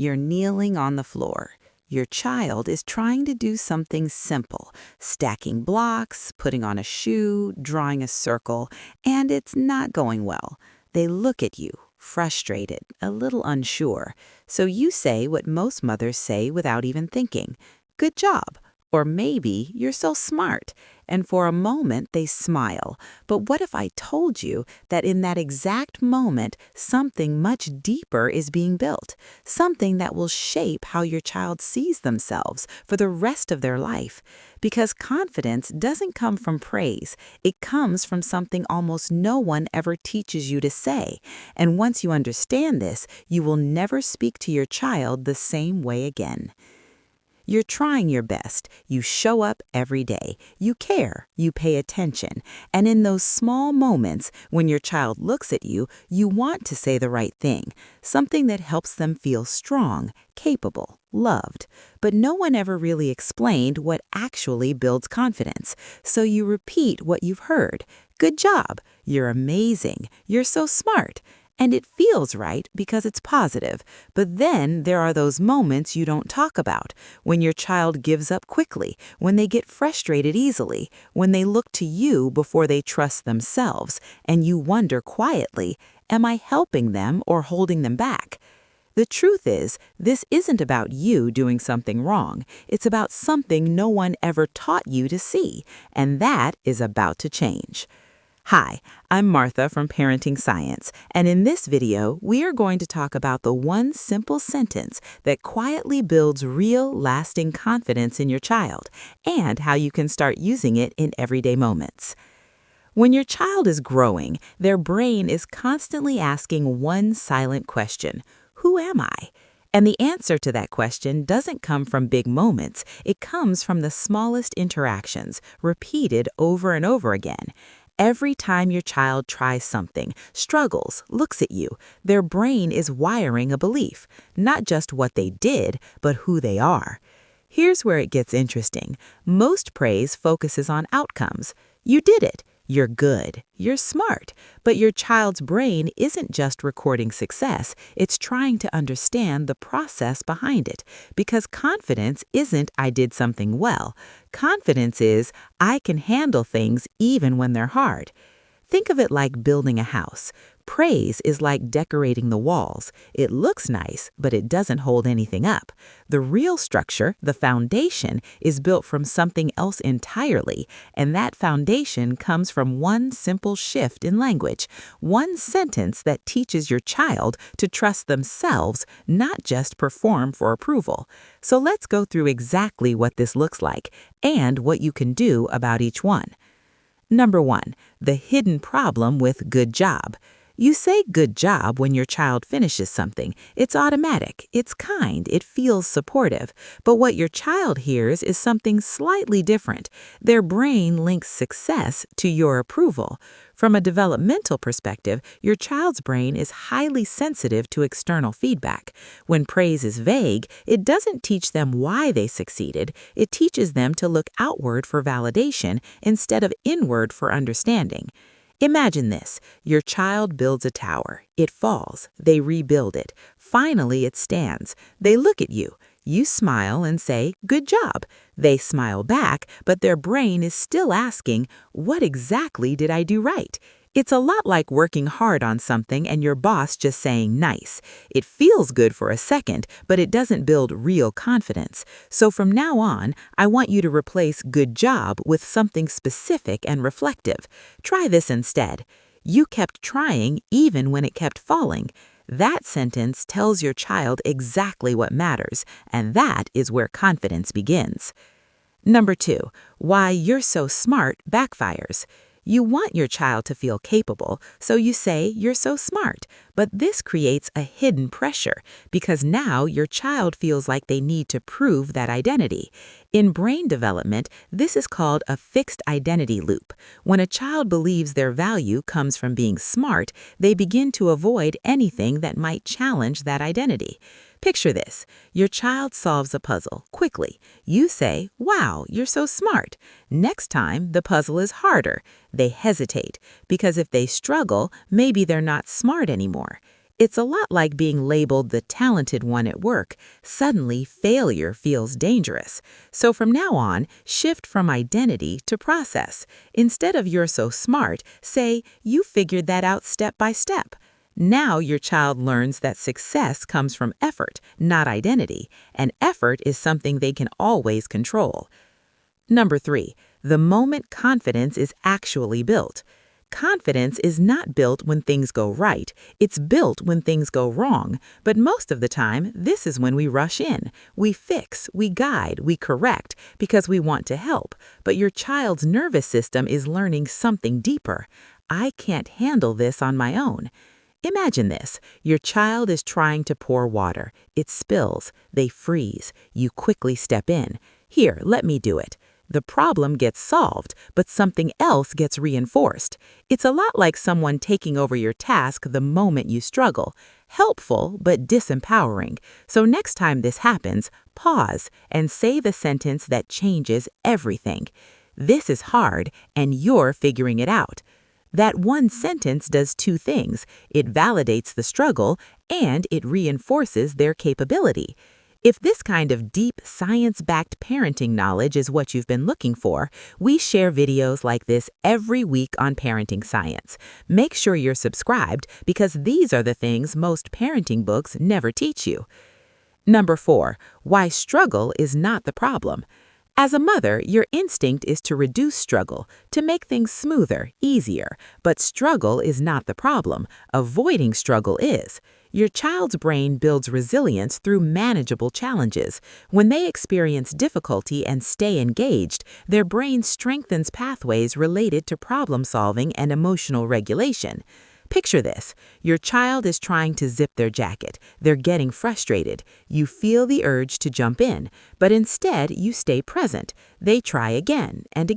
You're kneeling on the floor. Your child is trying to do something simple, stacking blocks, putting on a shoe, drawing a circle, and it's not going well. They look at you, frustrated, a little unsure. So you say what most mothers say without even thinking. Good job. Or maybe you're so smart. And for a moment they smile. But what if I told you that in that exact moment, something much deeper is being built? Something that will shape how your child sees themselves for the rest of their life. Because confidence doesn't come from praise. It comes from something almost no one ever teaches you to say. And once you understand this, you will never speak to your child the same way again. You're trying your best. You show up every day. You care. You pay attention. And in those small moments, when your child looks at you, you want to say the right thing, something that helps them feel strong, capable, loved. But no one ever really explained what actually builds confidence. So you repeat what you've heard. Good job. You're amazing. You're so smart. And it feels right because it's positive. But then there are those moments you don't talk about, when your child gives up quickly, when they get frustrated easily, when they look to you before they trust themselves, and you wonder quietly, am I helping them or holding them back? The truth is, this isn't about you doing something wrong. It's about something no one ever taught you to see, and that is about to change. Hi, I'm Martha from Parenting Science, and in this video, we are going to talk about the one simple sentence that quietly builds real, lasting confidence in your child, and how you can start using it in everyday moments. When your child is growing, their brain is constantly asking one silent question: who am I? And the answer to that question doesn't come from big moments. It comes from the smallest interactions, repeated over and over again. Every time your child tries something, struggles, looks at you, their brain is wiring a belief, not just what they did, but who they are. Here's where it gets interesting. Most praise focuses on outcomes. You did it. You're good. You're smart. But your child's brain isn't just recording success. It's trying to understand the process behind it. Because confidence isn't "I did something well." Confidence is "I can handle things even when they're hard." Think of it like building a house. Praise is like decorating the walls. It looks nice, but it doesn't hold anything up. The real structure, the foundation, is built from something else entirely, and that foundation comes from one simple shift in language, one sentence that teaches your child to trust themselves, not just perform for approval. So let's go through exactly what this looks like and what you can do about each one. Number 1, the hidden problem with good job. You say good job when your child finishes something. It's automatic, it's kind, it feels supportive. But what your child hears is something slightly different. Their brain links success to your approval. From a developmental perspective, your child's brain is highly sensitive to external feedback. When praise is vague, it doesn't teach them why they succeeded. It teaches them to look outward for validation instead of inward for understanding. Imagine this. Your child builds a tower. It falls. They rebuild it. Finally, it stands. They look at you. You smile and say, "Good job." They smile back, but their brain is still asking, "What exactly did I do right?" It's a lot like working hard on something and your boss just saying "nice." It feels good for a second, but it doesn't build real confidence. So from now on, I want you to replace "good job" with something specific and reflective. Try this instead. You kept trying even when it kept falling. That sentence tells your child exactly what matters, and that is where confidence begins. Number 2, why "you're so smart" backfires. You want your child to feel capable, so you say "you're so smart." But this creates a hidden pressure because now your child feels like they need to prove that identity. In brain development, this is called a fixed identity loop. When a child believes their value comes from being smart, they begin to avoid anything that might challenge that identity. Picture this. Your child solves a puzzle quickly. You say, "Wow, you're so smart." Next time, the puzzle is harder. They hesitate because if they struggle, maybe they're not smart anymore. It's a lot like being labeled the talented one at work. Suddenly, failure feels dangerous. So from now on, shift from identity to process. Instead of "you're so smart," say "you figured that out step by step." Now your child learns that success comes from effort, not identity, and effort is something they can always control. Number 3, the moment confidence is actually built. Confidence is not built when things go right, it's built when things go wrong. But most of the time, this is when we rush in. We fix, we guide, we correct because we want to help. But your child's nervous system is learning something deeper. I can't handle this on my own. Imagine this. Your child is trying to pour water. It spills. They freeze. You quickly step in. "Here, let me do it." The problem gets solved, but something else gets reinforced. It's a lot like someone taking over your task the moment you struggle. Helpful, but disempowering. So next time this happens, pause and say the sentence that changes everything. "This is hard, and you're figuring it out." That one sentence does two things. It validates the struggle, and it reinforces their capability. If this kind of deep, science-backed parenting knowledge is what you've been looking for, we share videos like this every week on parenting science. Make sure you're subscribed because these are the things most parenting books never teach you. Number 4, why struggle is not the problem. As a mother, your instinct is to reduce struggle, to make things smoother, easier. But struggle is not the problem. Avoiding struggle is. Your child's brain builds resilience through manageable challenges. When they experience difficulty and stay engaged, their brain strengthens pathways related to problem solving and emotional regulation. Picture this. Your child is trying to zip their jacket. They're getting frustrated. You feel the urge to jump in, but instead you stay present. They try again, and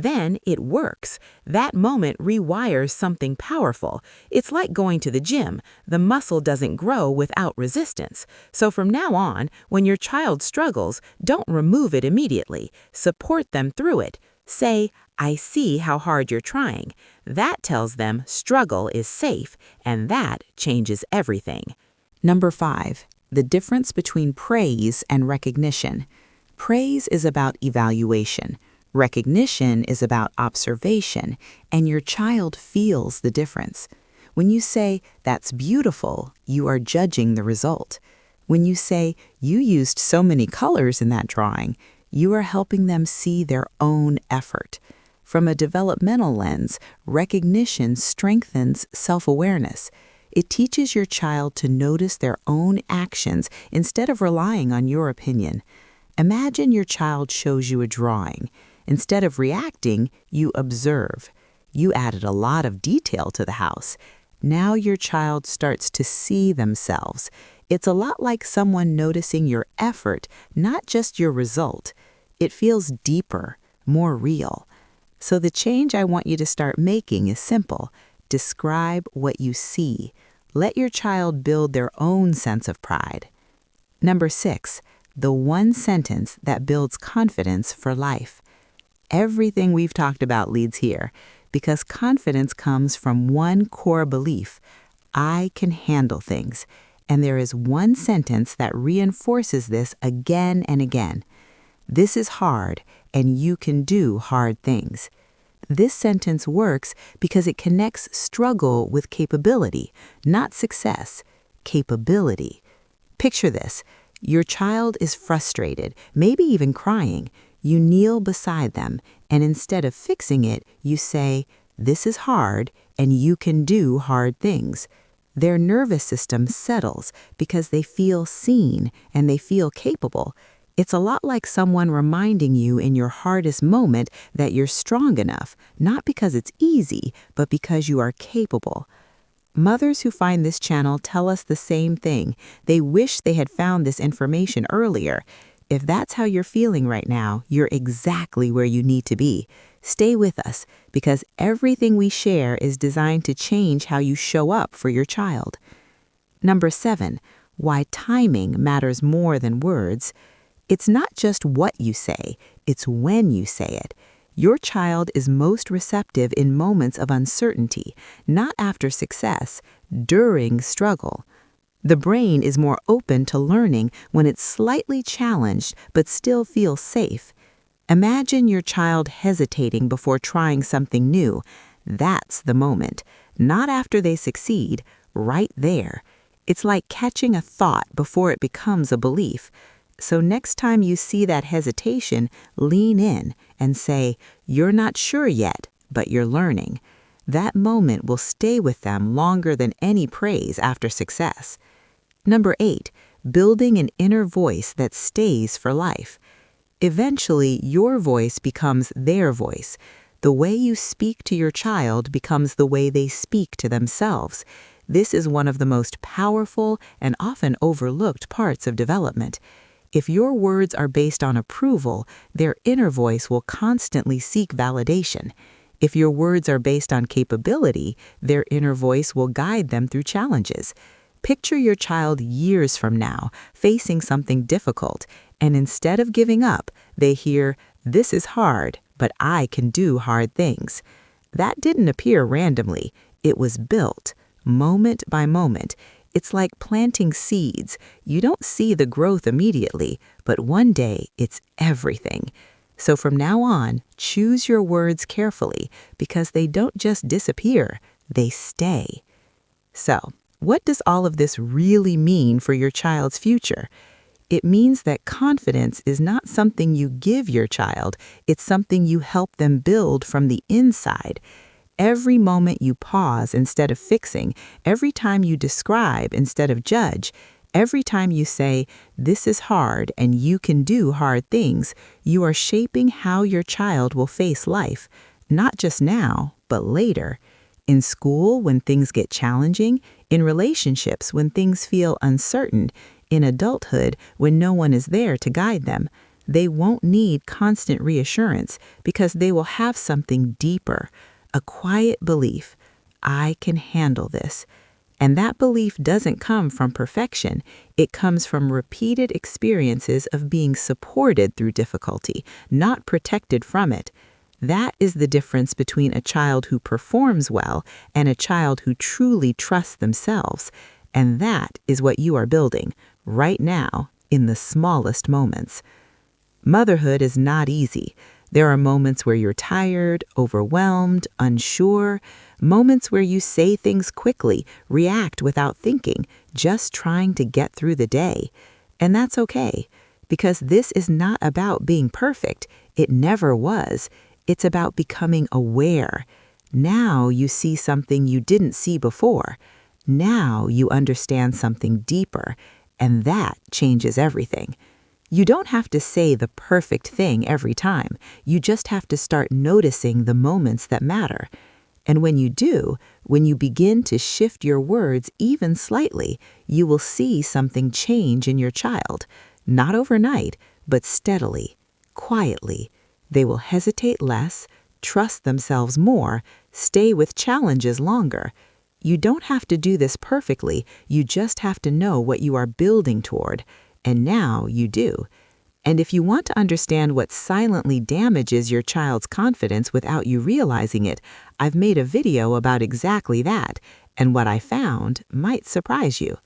then it works. That moment rewires something powerful. It's like going to the gym. The muscle doesn't grow without resistance. So from now on, when your child struggles, don't remove it immediately. Support them through it. Say, "I see how hard you're trying." That tells them struggle is safe, and that changes everything. Number 5, the difference between praise and recognition. Praise is about evaluation. Recognition is about observation, and your child feels the difference. When you say, "That's beautiful," you are judging the result. When you say, "You used so many colors in that drawing," you are helping them see their own effort. From a developmental lens, recognition strengthens self-awareness. It teaches your child to notice their own actions instead of relying on your opinion. Imagine your child shows you a drawing. Instead of reacting, you observe. You added a lot of detail to the house. Now your child starts to see themselves. It's a lot like someone noticing your effort, not just your result. It feels deeper, more real. So the change I want you to start making is simple. Describe what you see. Let your child build their own sense of pride. Number 6, the one sentence that builds confidence for life. Everything we've talked about leads here because confidence comes from one core belief: I can handle things. And there is one sentence that reinforces this again and again. This is hard, and you can do hard things. This sentence works because it connects struggle with capability, not success, capability. Picture this. Your child is frustrated, maybe even crying. You kneel beside them, and instead of fixing it, you say, "This is hard, and you can do hard things." Their nervous system settles because they feel seen and they feel capable. It's a lot like someone reminding you in your hardest moment that you're strong enough, not because it's easy, but because you are capable. Mothers who find this channel tell us the same thing. They wish they had found this information earlier. If that's how you're feeling right now, you're exactly where you need to be. Stay with us, because everything we share is designed to change how you show up for your child. Number 7, why timing matters more than words. It's not just what you say, it's when you say it. Your child is most receptive in moments of uncertainty, not after success, during struggle. The brain is more open to learning when it's slightly challenged but still feels safe. Imagine your child hesitating before trying something new. That's the moment. Not after they succeed, right there. It's like catching a thought before it becomes a belief. So next time you see that hesitation, lean in and say, "You're not sure yet, but you're learning." That moment will stay with them longer than any praise after success. Number 8, building an inner voice that stays for life. Eventually, your voice becomes their voice. The way you speak to your child becomes the way they speak to themselves. This is one of the most powerful and often overlooked parts of development. If your words are based on approval, their inner voice will constantly seek validation. If your words are based on capability, their inner voice will guide them through challenges. Picture your child years from now, facing something difficult, and instead of giving up, they hear, "This is hard, but I can do hard things." That didn't appear randomly. It was built, moment by moment. It's like planting seeds. You don't see the growth immediately, but one day it's everything. So from now on, choose your words carefully because they don't just disappear, they stay. So, what does all of this really mean for your child's future? It means that confidence is not something you give your child, it's something you help them build from the inside. Every moment you pause instead of fixing, every time you describe instead of judge, every time you say, "This is hard and you can do hard things," you are shaping how your child will face life, not just now, but later. In school, when things get challenging, in relationships, when things feel uncertain, in adulthood, when no one is there to guide them, they won't need constant reassurance because they will have something deeper. A quiet belief, "I can handle this." And that belief doesn't come from perfection. It comes from repeated experiences of being supported through difficulty, not protected from it. That is the difference between a child who performs well and a child who truly trusts themselves. And that is what you are building right now in the smallest moments. Motherhood is not easy. There are moments where you're tired, overwhelmed, unsure, moments where you say things quickly, react without thinking, just trying to get through the day. And that's okay, because this is not about being perfect. It never was. It's about becoming aware. Now you see something you didn't see before. Now you understand something deeper, and that changes everything. You don't have to say the perfect thing every time. You just have to start noticing the moments that matter. And when you do, when you begin to shift your words even slightly, you will see something change in your child. Not overnight, but steadily, quietly. They will hesitate less, trust themselves more, stay with challenges longer. You don't have to do this perfectly. You just have to know what you are building toward. And now you do. And if you want to understand what silently damages your child's confidence without you realizing it, I've made a video about exactly that, and what I found might surprise you.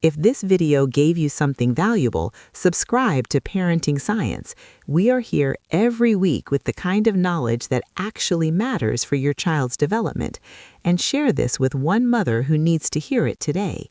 If this video gave you something valuable, subscribe to Parenting Science. We are here every week with the kind of knowledge that actually matters for your child's development. And share this with one mother who needs to hear it today.